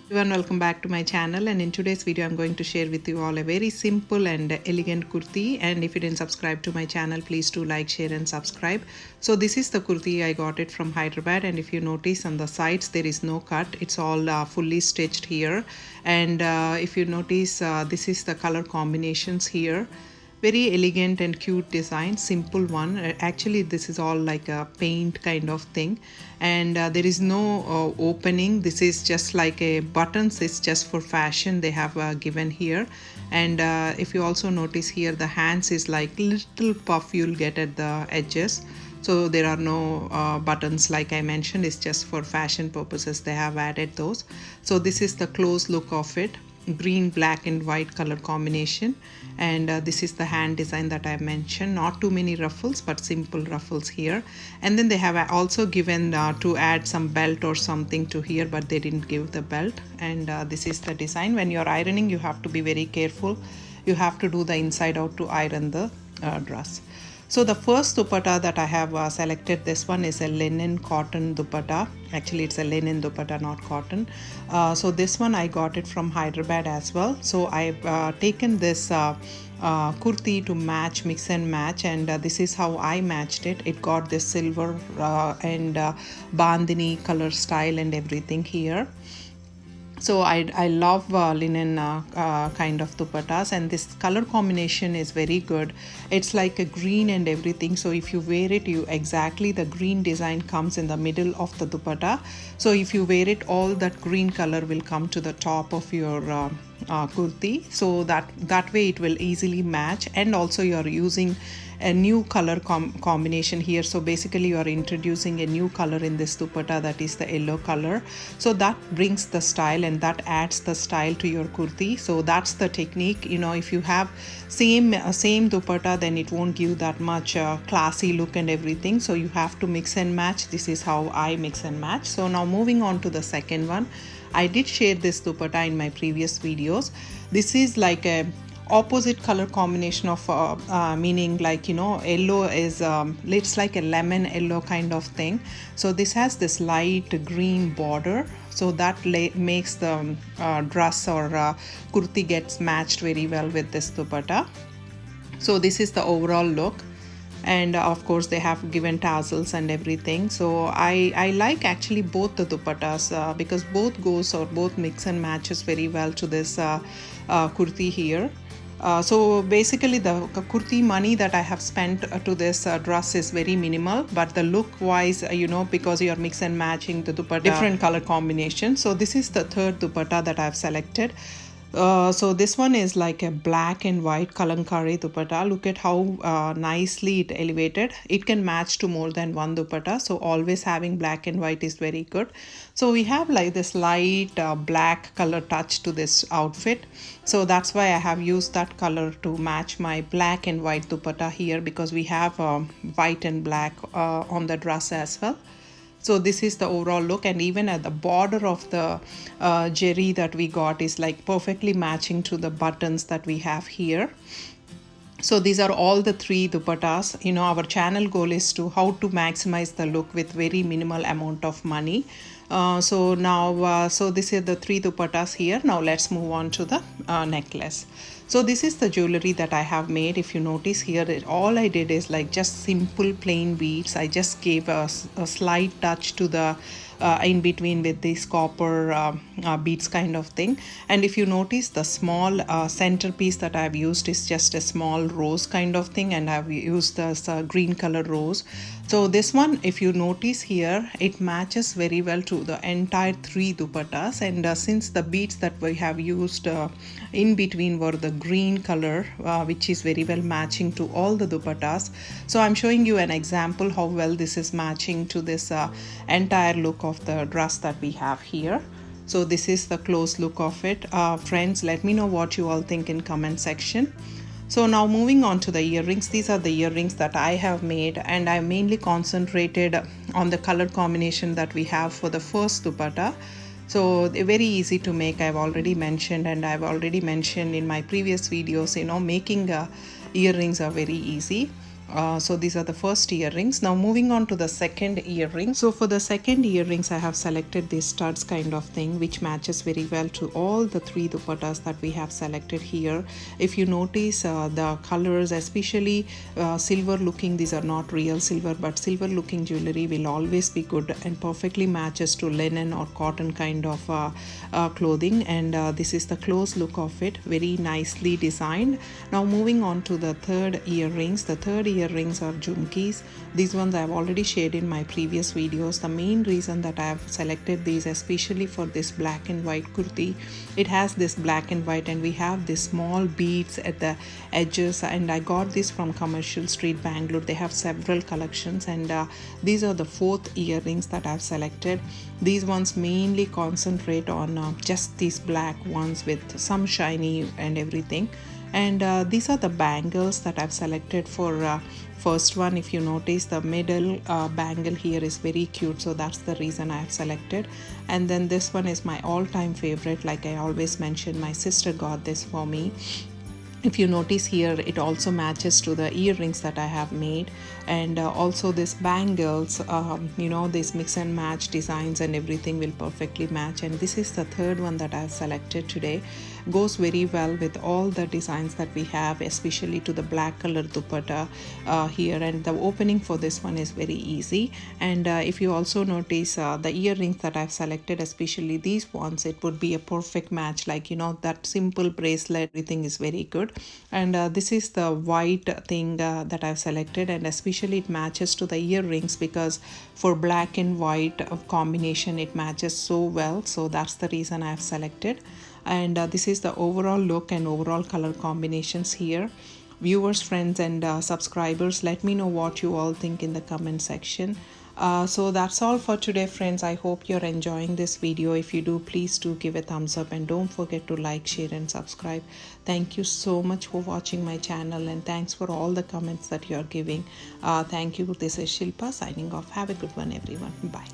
Everyone, welcome back to my channel, and in today's video I'm going to share with you all a very simple and elegant kurti. And if you didn't subscribe to my channel, please do like, share and subscribe. So this is the kurti. I got it from Hyderabad, and if you notice on the sides there is no cut. It's all fully stitched here. And if you notice, this is the color combinations here. Very elegant and cute design, simple one. Actually this is all like a paint kind of thing, and there is no opening. This is just like a buttons. It's just for fashion they have given here. And if you also notice here, the hands is like little puff you'll get at the edges. So there are no buttons, like I mentioned. It's just for fashion purposes they have added those. So this is the close look of it. Green, black and white color combination. And this is the hand design that I mentioned. Not too many ruffles, but simple ruffles here. And then they have also given to add some belt or something to here, but they didn't give the belt. And this is the design. When you're ironing, you have to be very careful. You have to do the inside out to iron the dress. So the first dupatta that I have selected, this one is a linen cotton dupatta. Actually it's a linen dupatta, not cotton. So this one I got it from Hyderabad as well. So I've taken this kurti to match, mix and match, and this is how I matched it. It got this silver and bandhani color style and everything here. So I love linen kind of dupattas, and this color combination is very good. It's like a green and everything. So if you wear it, you exactly the green design comes in the middle of the dupatta. So if you wear it, all that green color will come to the top of your kurti. So that way it will easily match, and also you are using a new color combination here. So basically you are introducing a new color in this dupatta, that is the yellow color. So that brings the style and that adds the style to your kurti. So that's the technique. You know, if you have same dupatta, then it won't give that much classy look and everything. So you have to mix and match. This is how I mix and match. So now moving on to the second one. I did share this dupatta in my previous videos. This is like a opposite color combination of meaning, like, you know, yellow is it's like a lemon yellow kind of thing. So this has this light green border, so that makes the dress or kurti gets matched very well with this dupatta. So this is the overall look. And of course they have given tassels and everything. So I like actually both the dupattas because both goes or both mix and matches very well to this kurti here. So basically the kurti money that I have spent to this dress is very minimal, but the look wise, you know, because you are mix and matching the dupatta, different color combination. So this is the third dupatta that I have selected. So this one is like a black and white kalamkari dupatta. Look at how nicely it elevated. It can match to more than one dupatta, so always having black and white is very good. So we have like this light black color touch to this outfit, so that's why I have used that color to match my black and white dupatta here, because we have white and black on the dress as well. So this is the overall look, and even at the border of the jerry that we got is like perfectly matching to the buttons that we have here. So these are all the three dupattas. You know, our channel goal is to how to maximize the look with very minimal amount of money. So now so this is the three dupattas here. Now let's move on to the necklace. So this is the jewelry that I have made. If you notice here, all I did is like just simple plain beads. I just gave a slight touch to the in between with this copper beads kind of thing. And if you notice, the small centerpiece that I've used is just a small rose kind of thing, and I've used this green color rose. So this one, if you notice here, it matches very well to the entire three dupattas. And since the beads that we have used in between were the green color, which is very well matching to all the dupattas, so I'm showing you an example how well this is matching to this entire look of the dress that we have here. So this is the close look of it. Friends, let me know what you all think in comment section. So now moving on to the earrings. These are the earrings that I have made, and I mainly concentrated on the color combination that we have for the first dupatta. So they're very easy to make. I've already mentioned in my previous videos, you know, making earrings are very easy. So these are the first earrings. Now moving on to the second earring. So for the second earrings, I have selected this studs kind of thing, which matches very well to all the three dupattas that we have selected here. If you notice the colors, especially silver looking, these are not real silver, but silver looking jewelry will always be good and perfectly matches to linen or cotton kind of clothing. And this is the close look of it, very nicely designed. Now moving on to the third earrings. The third earrings are jhumkis. These ones I have already shared in my previous videos. The main reason that I have selected these, especially for this black and white kurti, it has this black and white and we have this small beads at the edges, and I got this from Commercial Street, Bangalore. They have several collections, and these are the fourth earrings that I've selected. These ones mainly concentrate on just these black ones with some shiny and everything. And these are the bangles that I've selected for first one. If you notice, the middle bangle here is very cute, so that's the reason I have selected. And then this one is my all-time favorite. Like I always mention, my sister got this for me. If you notice here, it also matches to the earrings that I have made, and also this bangles, this mix and match designs and everything will perfectly match. And this is the third one that I have selected today. Goes very well with all the designs that we have, especially to the black color dupatta here. And the opening for this one is very easy. And if you also notice the earrings that I've selected, especially these ones, it would be a perfect match. Like that simple bracelet, everything is very good. And this is the white thing that I've selected, and especially it matches to the earrings because for black and white combination it matches so well. So that's the reason I have selected. And this is the overall look and overall color combinations here. Viewers, friends, and subscribers, let me know what you all think in the comment section. So that's all for today, friends. I hope you're enjoying this video. If you do, please do give a thumbs up and don't forget to like, share and subscribe. Thank you so much for watching my channel, and thanks for all the comments that you're giving. Thank you. This is Shilpa signing off. Have a good one, everyone. Bye.